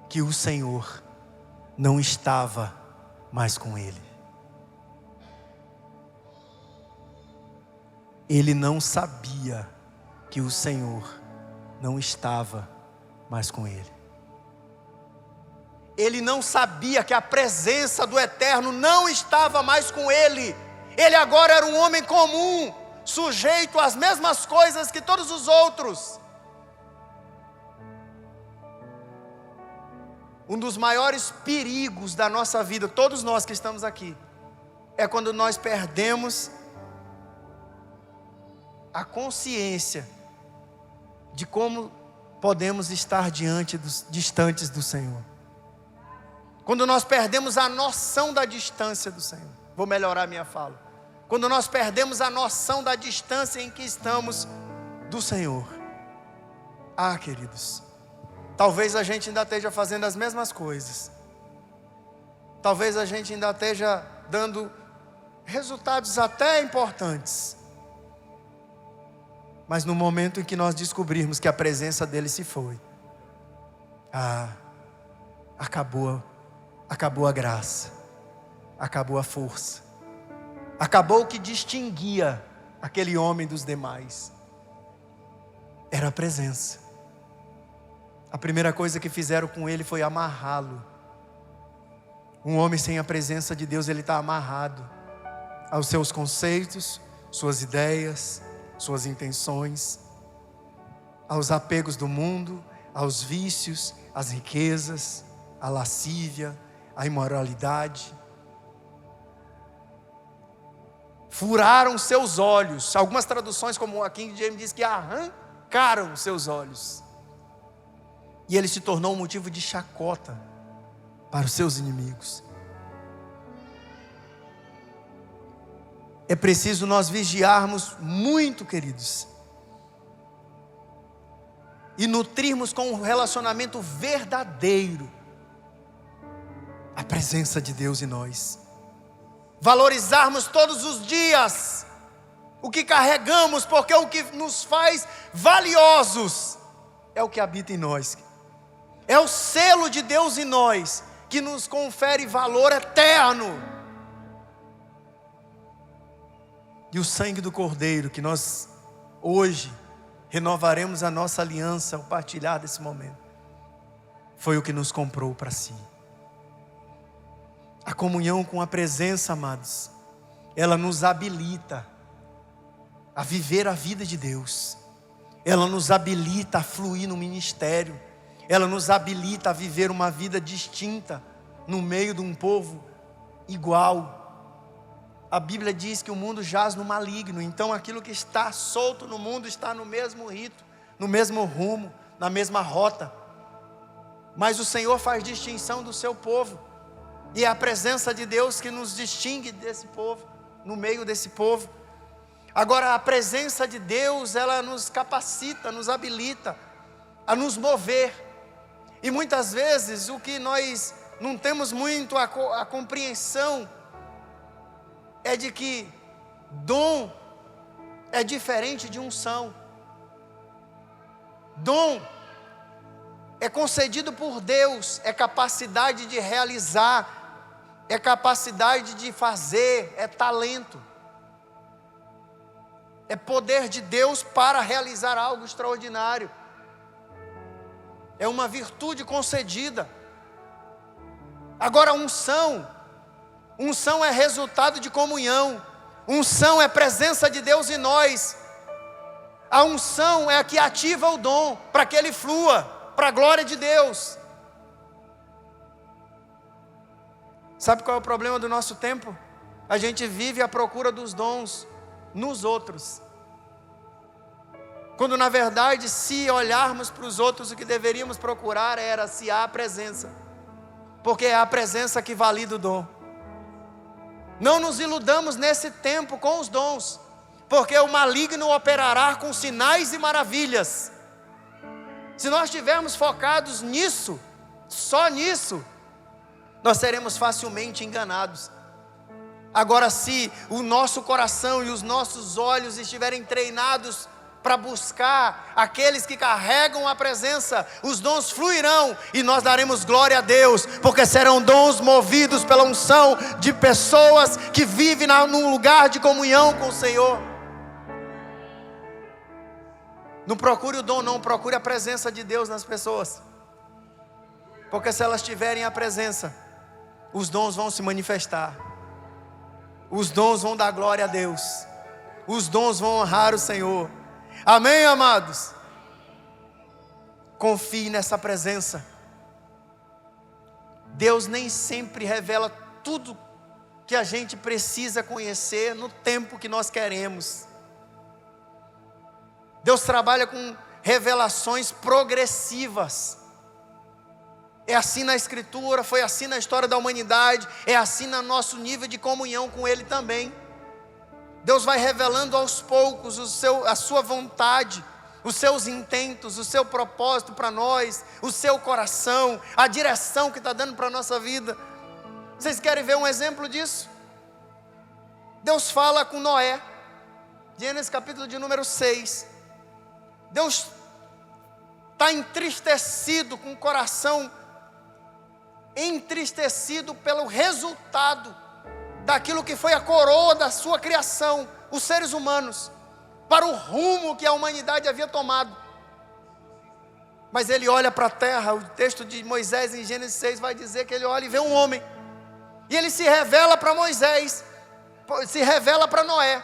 que o Senhor não estava mais com ele. Ele não sabia que o Senhor não estava mais com ele. Ele não sabia que a presença do Eterno não estava mais com ele. Ele agora era um homem comum, sujeito às mesmas coisas que todos os outros. Um dos maiores perigos da nossa vida, todos nós que estamos aqui, é quando nós perdemos a consciência de como podemos estar distantes do Senhor. Quando nós perdemos a noção da distância do Senhor. Vou melhorar minha fala. Quando nós perdemos a noção da distância em que estamos do Senhor. Ah, queridos, talvez a gente ainda esteja fazendo as mesmas coisas. Talvez a gente ainda esteja dando resultados até importantes. Mas no momento em que nós descobrirmos que a presença dele se foi, acabou a graça, acabou a força, acabou o que distinguia aquele homem dos demais. Era a presença. A primeira coisa que fizeram com ele foi amarrá-lo. Um homem sem a presença de Deus, ele está amarrado aos seus conceitos, suas ideias, suas intenções, aos apegos do mundo, aos vícios, às riquezas, à lascívia, à imoralidade. Furaram seus olhos. Algumas traduções, como a King James, diz que arrancaram seus olhos. E ele se tornou um motivo de chacota para os seus inimigos. É preciso nós vigiarmos muito, queridos, e nutrirmos com um relacionamento verdadeiro a presença de Deus em nós. Valorizarmos todos os dias o que carregamos, porque o que nos faz valiosos é o que habita em nós. É o selo de Deus em nós que nos confere valor eterno. E o sangue do Cordeiro, que nós hoje renovaremos a nossa aliança ao partilhar desse momento, foi o que nos comprou para si. A comunhão com a presença, amados, ela nos habilita a viver a vida de Deus. Ela nos habilita a fluir no ministério. Ela nos habilita a viver uma vida distinta no meio de um povo igual. A Bíblia diz que o mundo jaz no maligno. Então aquilo que está solto no mundo está no mesmo rito, no mesmo rumo, na mesma rota. Mas o Senhor faz distinção do seu povo. E é a presença de Deus que nos distingue desse povo, no meio desse povo. Agora a presença de Deus, ela nos capacita, nos habilita a nos mover. E muitas vezes o que nós não temos muito a compreensão é de que dom é diferente de unção. Dom é concedido por Deus, é capacidade de realizar, é capacidade de fazer, é talento. É poder de Deus para realizar algo extraordinário. É uma virtude concedida. Agora unção é resultado de comunhão. Unção é presença de Deus em nós. A unção é a que ativa o dom, para que ele flua, para a glória de Deus. Sabe qual é o problema do nosso tempo? A gente vive à procura dos dons nos outros, quando na verdade, se olharmos para os outros, o que deveríamos procurar era se há a presença, porque é a presença que valida o dom. Não nos iludamos nesse tempo com os dons, porque o maligno operará com sinais e maravilhas. Se nós estivermos focados nisso, só nisso, nós seremos facilmente enganados. Agora, se o nosso coração e os nossos olhos estiverem treinados para buscar aqueles que carregam a presença, os dons fluirão e nós daremos glória a Deus, porque serão dons movidos pela unção de pessoas que vivem num lugar de comunhão com o Senhor. Não procure o dom, não, procure a presença de Deus nas pessoas, porque se elas tiverem a presença, os dons vão se manifestar. Os dons vão dar glória a Deus. Os dons vão honrar o Senhor. Amém, amados? Confie nessa presença. Deus nem sempre revela tudo que a gente precisa conhecer no tempo que nós queremos. Deus trabalha com revelações progressivas. É assim na Escritura, foi assim na história da humanidade, é assim no nosso nível de comunhão com Ele também. Deus vai revelando aos poucos a sua vontade, os seus intentos, o seu propósito para nós, o seu coração, a direção que está dando para a nossa vida. Vocês querem ver um exemplo disso? Deus fala com Noé, Gênesis capítulo de número 6. Deus está entristecido, com o coração entristecido pelo resultado daquilo que foi a coroa da sua criação, os seres humanos, para o rumo que a humanidade havia tomado. Mas ele olha para a terra, o texto de Moisés em Gênesis 6 vai dizer que ele olha e vê um homem, e ele se revela para Moisés, se revela para Noé,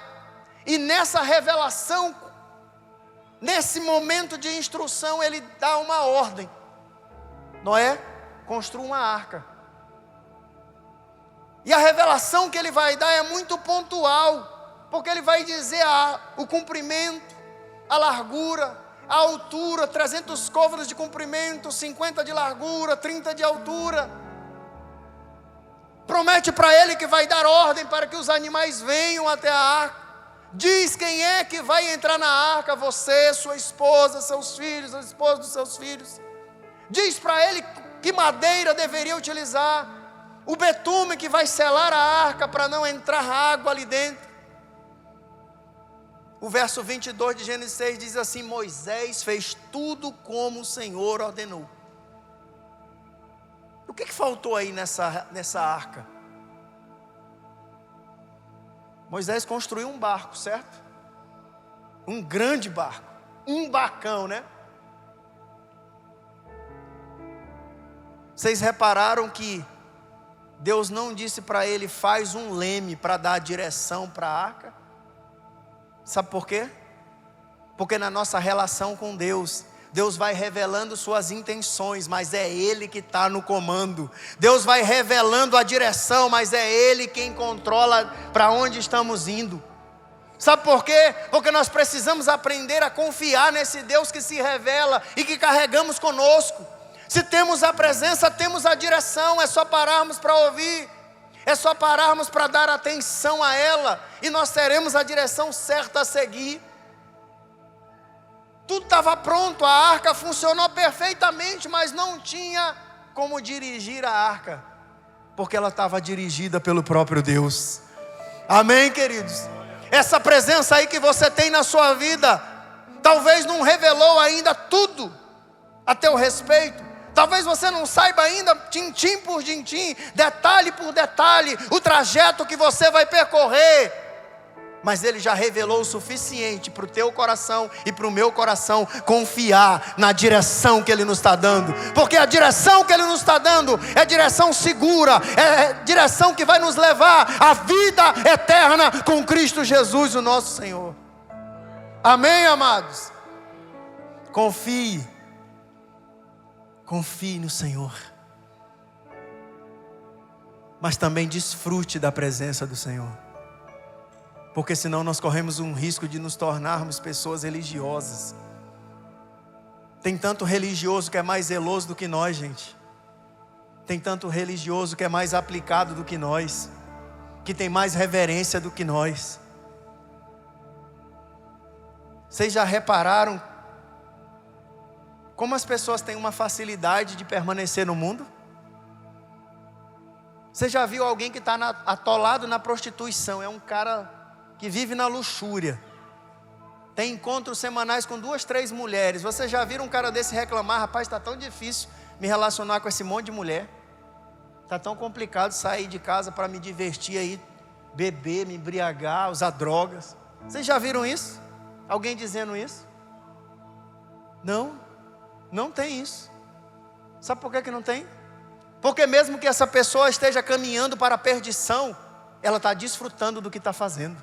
e nessa revelação, nesse momento de instrução, ele dá uma ordem: Noé, construa uma arca. E a revelação que ele vai dar é muito pontual, porque ele vai dizer o comprimento, a largura, a altura, 300 côvados de comprimento, 50 de largura, 30 de altura. Promete para ele que vai dar ordem para que os animais venham até a arca. Diz quem é que vai entrar na arca: você, sua esposa, seus filhos, a esposa dos seus filhos. Diz para ele que madeira deveria utilizar, o betume que vai selar a arca para não entrar água ali dentro. O verso 22 de Gênesis 6 diz assim: Moisés fez tudo como o Senhor ordenou. O que faltou aí nessa arca? Moisés construiu um barco, certo? Um grande barco, um barcão, né? Vocês repararam que Deus não disse para ele: faz um leme para dar direção para a arca? Sabe por quê? Porque na nossa relação com Deus, Deus vai revelando suas intenções, mas é Ele que está no comando. Deus vai revelando a direção, mas é Ele quem controla para onde estamos indo. Sabe por quê? Porque nós precisamos aprender a confiar nesse Deus que se revela e que carregamos conosco. Se temos a presença, temos a direção. É só pararmos para ouvir, é só pararmos para dar atenção a ela, e nós teremos a direção certa a seguir. Tudo estava pronto, a arca funcionou perfeitamente, mas não tinha como dirigir a arca, porque ela estava dirigida pelo próprio Deus. Amém, queridos? Essa presença aí que você tem na sua vida, talvez não revelou ainda tudo a teu respeito. Talvez você não saiba ainda, tintim por tintim, detalhe por detalhe, o trajeto que você vai percorrer. Mas Ele já revelou o suficiente para o teu coração e para o meu coração confiar na direção que Ele nos está dando. Porque a direção que Ele nos está dando é direção segura, é direção que vai nos levar à vida eterna com Cristo Jesus, o nosso Senhor. Amém, amados? Confie no Senhor, mas também desfrute da presença do Senhor. Porque senão nós corremos um risco de nos tornarmos pessoas religiosas. Tem tanto religioso que é mais zeloso do que nós, gente. Tem tanto religioso que é mais aplicado do que nós, que tem mais reverência do que nós. Vocês já repararam como as pessoas têm uma facilidade de permanecer no mundo? Você já viu alguém que está atolado na prostituição? É um cara que vive na luxúria, tem encontros semanais com 2, 3 mulheres. Você já viram um cara desse reclamar: rapaz, está tão difícil me relacionar com esse monte de mulher, está tão complicado sair de casa para me divertir aí, beber, me embriagar, usar drogas. Vocês já viram isso? Alguém dizendo isso? Não tem isso. Sabe por que não tem? Porque mesmo que essa pessoa esteja caminhando para a perdição, ela está desfrutando do que está fazendo.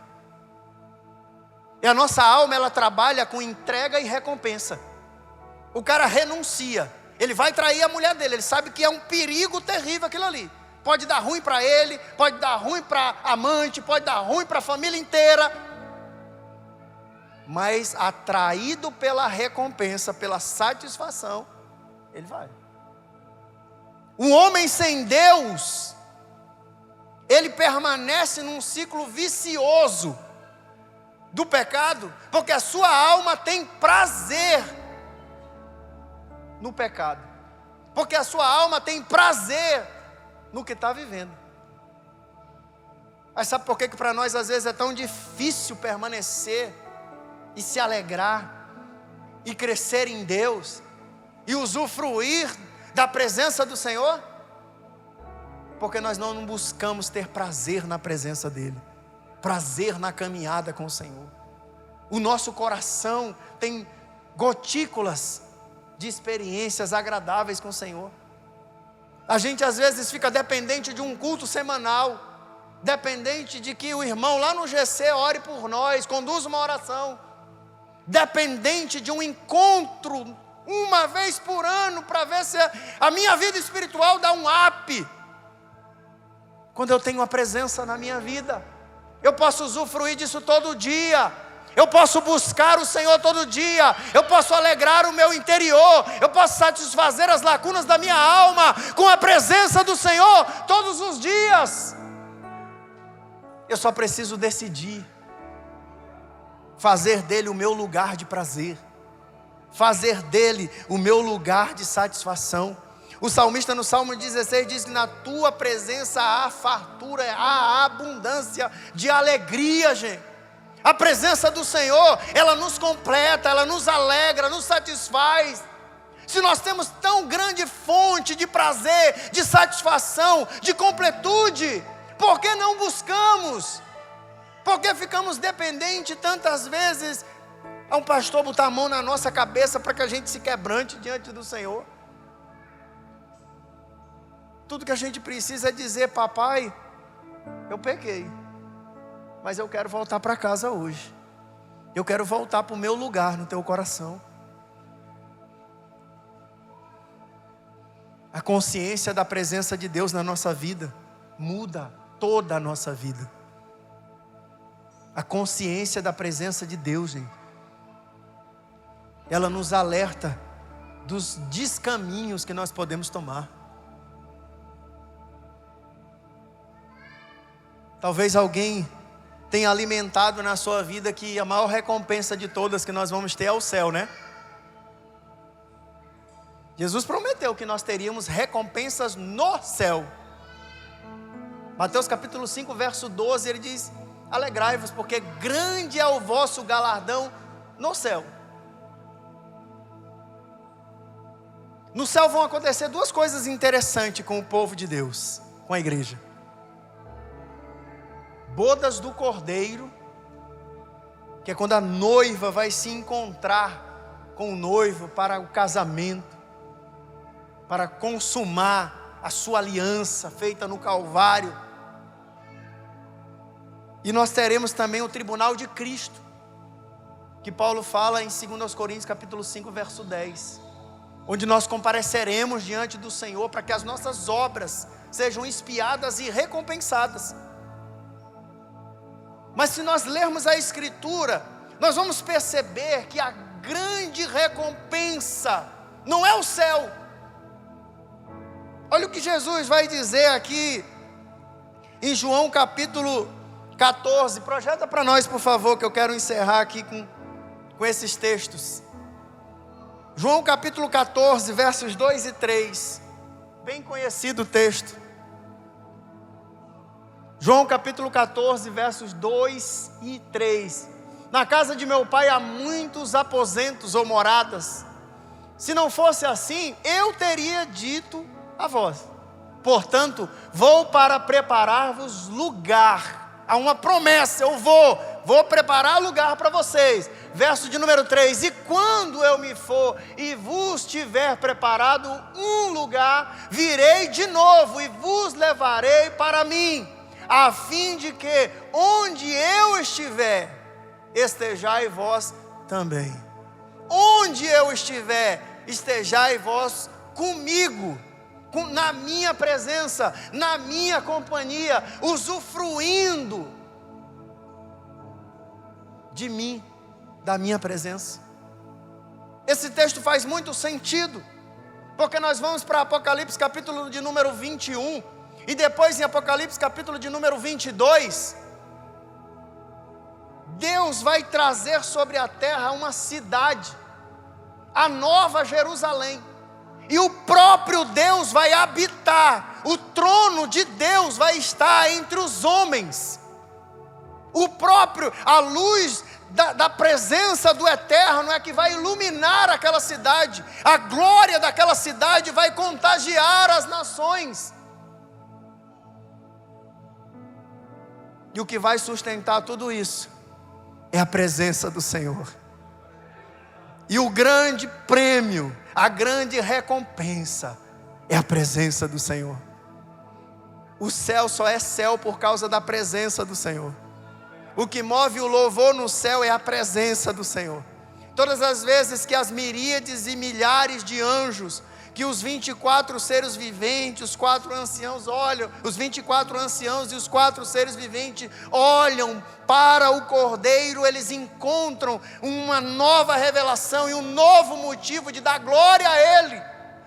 E a nossa alma, ela trabalha com entrega e recompensa. O cara renuncia, ele vai trair a mulher dele, ele sabe que é um perigo terrível aquilo ali. Pode dar ruim para ele, pode dar ruim para a amante, pode dar ruim para a família inteira. Mas atraído pela recompensa, pela satisfação, ele vai. Um homem sem Deus, ele permanece num ciclo vicioso do pecado, porque a sua alma tem prazer no pecado, porque a sua alma tem prazer no que está vivendo. Mas sabe por que para nós às vezes é tão difícil permanecer e se alegrar e crescer em Deus e usufruir da presença do Senhor? Porque nós não buscamos ter prazer na presença dEle, prazer na caminhada com o Senhor. O nosso coração tem gotículas de experiências agradáveis com o Senhor. A gente às vezes fica dependente de um culto semanal, dependente de que o irmão lá no GC ore por nós, conduza uma oração, dependente de um encontro uma vez por ano para ver se a minha vida espiritual dá um up. Quando eu tenho a presença na minha vida, eu posso usufruir disso todo dia. Eu posso buscar o Senhor todo dia, eu posso alegrar o meu interior, eu posso satisfazer as lacunas da minha alma com a presença do Senhor todos os dias. Eu só preciso decidir fazer dele o meu lugar de prazer, fazer dele o meu lugar de satisfação. O salmista no Salmo 16 diz que na tua presença há fartura, há abundância de alegria, gente. A presença do Senhor, ela nos completa, ela nos alegra, nos satisfaz. Se nós temos tão grande fonte de prazer, de satisfação, de completude, por que não buscamos? Por que ficamos dependentes tantas vezes a um pastor botar a mão na nossa cabeça para que a gente se quebrante diante do Senhor? Tudo que a gente precisa é dizer: papai, eu pequei, mas eu quero voltar para casa hoje. Eu quero voltar para o meu lugar no teu coração. A consciência da presença de Deus na nossa vida muda toda a nossa vida. A consciência da presença de Deus, gente, ela nos alerta dos descaminhos que nós podemos tomar. Talvez alguém tenha alimentado na sua vida que a maior recompensa de todas que nós vamos ter é o céu, né? Jesus prometeu que nós teríamos recompensas no céu. Mateus capítulo 5, verso 12, ele diz: alegrai-vos, porque grande é o vosso galardão no céu. No céu vão acontecer duas coisas interessantes com o povo de Deus, com a igreja: bodas do Cordeiro, que é quando a noiva vai se encontrar com o noivo para o casamento, para consumar a sua aliança feita no Calvário. E nós teremos também o tribunal de Cristo, que Paulo fala em 2 Coríntios capítulo 5, verso 10, onde nós compareceremos diante do Senhor para que as nossas obras sejam espiadas e recompensadas. Mas se nós lermos a Escritura, nós vamos perceber que a grande recompensa não é o céu. Olha o que Jesus vai dizer aqui em João capítulo 14. Projeta para nós, por favor, que eu quero encerrar aqui com esses textos. João capítulo 14, versos 2 e 3. Bem conhecido o texto. João capítulo 14, versos 2 e 3. Na casa de meu pai há muitos aposentos ou moradas. Se não fosse assim, eu teria dito a vós. Portanto, vou para preparar-vos lugar. Há uma promessa: eu vou preparar lugar para vocês. Verso de número 3: e quando eu me for e vos tiver preparado um lugar, virei de novo e vos levarei para mim, a fim de que onde eu estiver, estejai vós também. Onde eu estiver, estejai vós comigo, na minha presença, na minha companhia, usufruindo de mim, da minha presença. Esse texto faz muito sentido, porque nós vamos para Apocalipse capítulo de número 21, e depois em Apocalipse capítulo de número 22, Deus vai trazer sobre a terra uma cidade, a Nova Jerusalém, e o próprio Deus vai habitar, o trono de Deus vai estar entre os homens, a luz da presença do Eterno é que vai iluminar aquela cidade, a glória daquela cidade vai contagiar as nações, e o que vai sustentar tudo isso é a presença do Senhor. E o grande prêmio, a grande recompensa é a presença do Senhor. O céu só é céu por causa da presença do Senhor. O que move o louvor no céu é a presença do Senhor. Todas as vezes que as miríades e milhares de anjos, que os 24 seres viventes, os 4 anciãos olham, os 24 anciãos e os 4 seres viventes olham para o Cordeiro, eles encontram uma nova revelação e um novo motivo de dar glória a Ele.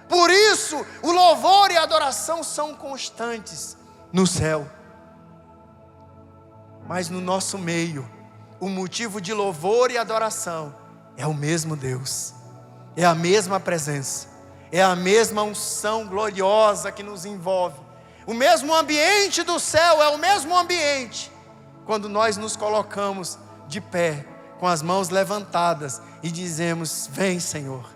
Por isso, o louvor e a adoração são constantes no céu. Mas no nosso meio, o motivo de louvor e adoração é o mesmo Deus, é a mesma presença, é a mesma unção gloriosa que nos envolve. O mesmo ambiente do céu é o mesmo ambiente quando nós nos colocamos de pé, com as mãos levantadas e dizemos: vem, Senhor,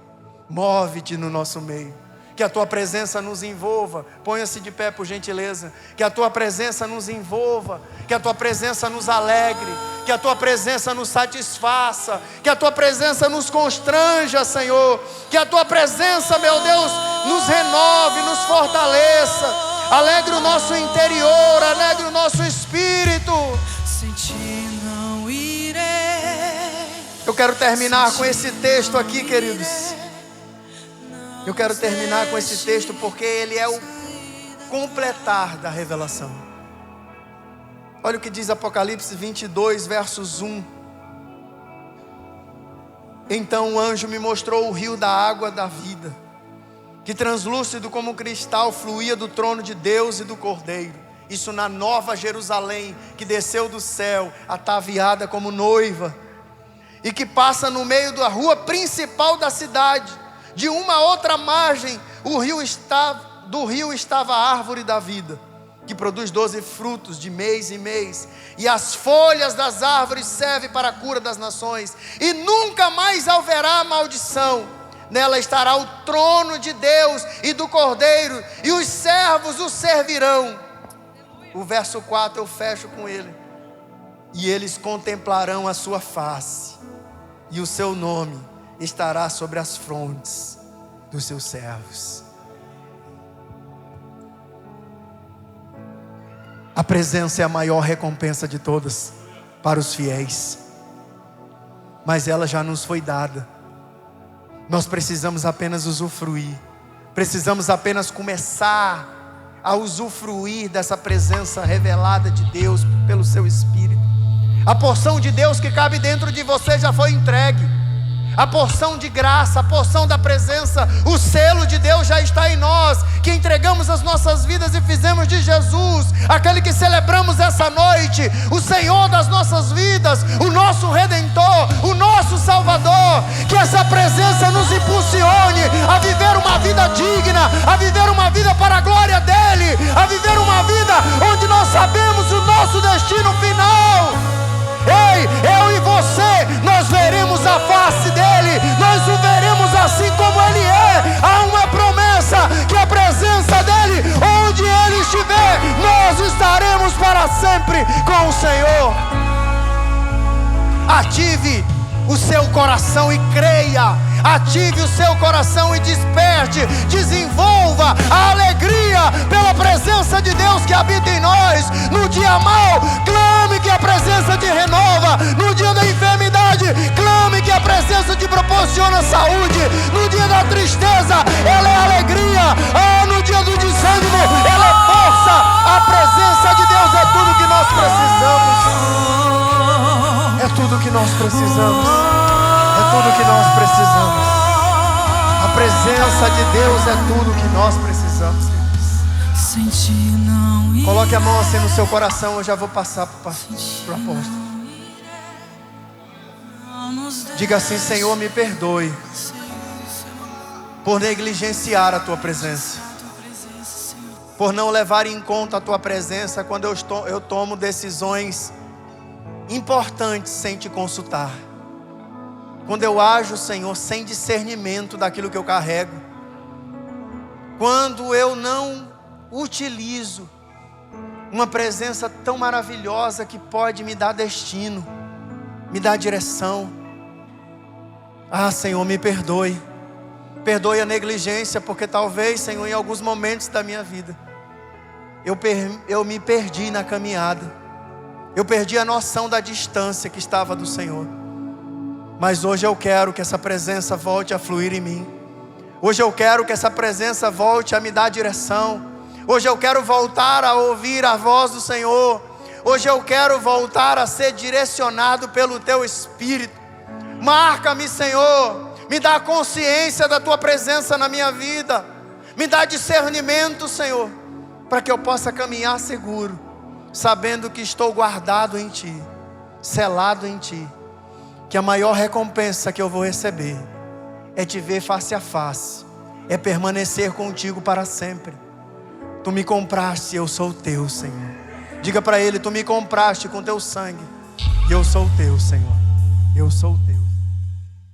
move-te no nosso meio. Que a tua presença nos envolva. Ponha-se de pé, por gentileza. Que a tua presença nos envolva, que a tua presença nos alegre, que a tua presença nos satisfaça, que a tua presença nos constranja, Senhor. Que a tua presença, meu Deus, nos renove, nos fortaleça. alegre o nosso interior, alegre o nosso espírito. Sem ti não irei. Eu quero terminar com esse texto aqui, queridos. Eu quero terminar com esse texto porque ele é o completar da revelação. Olha o que diz Apocalipse 22, versos 1. Então o anjo me mostrou o rio da água da vida, que translúcido como cristal fluía do trono de Deus e do Cordeiro. Isso na nova Jerusalém, que desceu do céu, ataviada como noiva, e que passa no meio da rua principal da cidade. De uma outra margem do rio estava a árvore da vida, que produz 12 frutos de mês em mês, e as folhas das árvores servem para a cura das nações, e nunca mais haverá maldição. Nela estará o trono de Deus e do Cordeiro, e os servos o servirão. O verso 4 eu fecho com ele. E eles contemplarão a sua face, e o seu nome estará sobre as frontes dos seus servos. A presença é a maior recompensa de todas para os fiéis, mas ela já nos foi dada. Nós precisamos apenas usufruir, precisamos apenas começar a usufruir dessa presença revelada de Deus pelo seu Espírito. A porção de Deus que cabe dentro de você já foi entregue. A porção de graça, a porção da presença, o selo de Deus já está em nós, que entregamos as nossas vidas e fizemos de Jesus aquele que celebramos essa noite, o Senhor das nossas vidas, o nosso Redentor, o nosso Salvador. Que essa presença nos impulsione a viver uma vida digna, a viver uma vida para a glória dEle, a viver uma vida onde nós sabemos o nosso destino final. Ei, eu e você, nós veremos a face dEle, nós o veremos assim como Ele é. Há uma promessa que a presença dEle, onde Ele estiver, nós estaremos para sempre com o Senhor. Ative o seu coração e creia. Ative o seu coração e desperte, desenvolva a alegria pela presença de Deus que habita em nós. No dia mau, clame que a presença te renova. No dia da enfermidade, clame que a presença te proporciona saúde. No dia da tristeza, ela é alegria. No dia do desânimo, ela é força. A presença de Deus é tudo que nós precisamos. É tudo que nós precisamos. É tudo que nós precisamos. A presença de Deus é tudo que nós precisamos. Coloque a mão assim no seu coração. Eu já vou passar para o apóstolo. Diga assim: Senhor, me perdoe por negligenciar a tua presença, por não levar em conta a tua presença quando eu tomo decisões importantes sem te consultar. Quando eu ajo, Senhor, sem discernimento daquilo que eu carrego. Quando eu não utilizo uma presença tão maravilhosa que pode me dar destino, me dar direção. Senhor, me perdoe. Perdoe a negligência, porque talvez, Senhor, em alguns momentos da minha vida, eu me perdi na caminhada. Eu perdi a noção da distância que estava do Senhor. Mas hoje eu quero que essa presença volte a fluir em mim. Hoje eu quero que essa presença volte a me dar direção. Hoje eu quero voltar a ouvir a voz do Senhor. Hoje eu quero voltar a ser direcionado pelo Teu Espírito. Marca-me, Senhor. Me dá consciência da Tua presença na minha vida. Me dá discernimento, Senhor, para que eu possa caminhar seguro, sabendo que estou guardado em Ti, selado em Ti. Que a maior recompensa que eu vou receber é te ver face a face, é permanecer contigo para sempre. Tu me compraste e eu sou teu, Senhor. Diga para Ele: tu me compraste com teu sangue e eu sou teu, Senhor. Eu sou teu.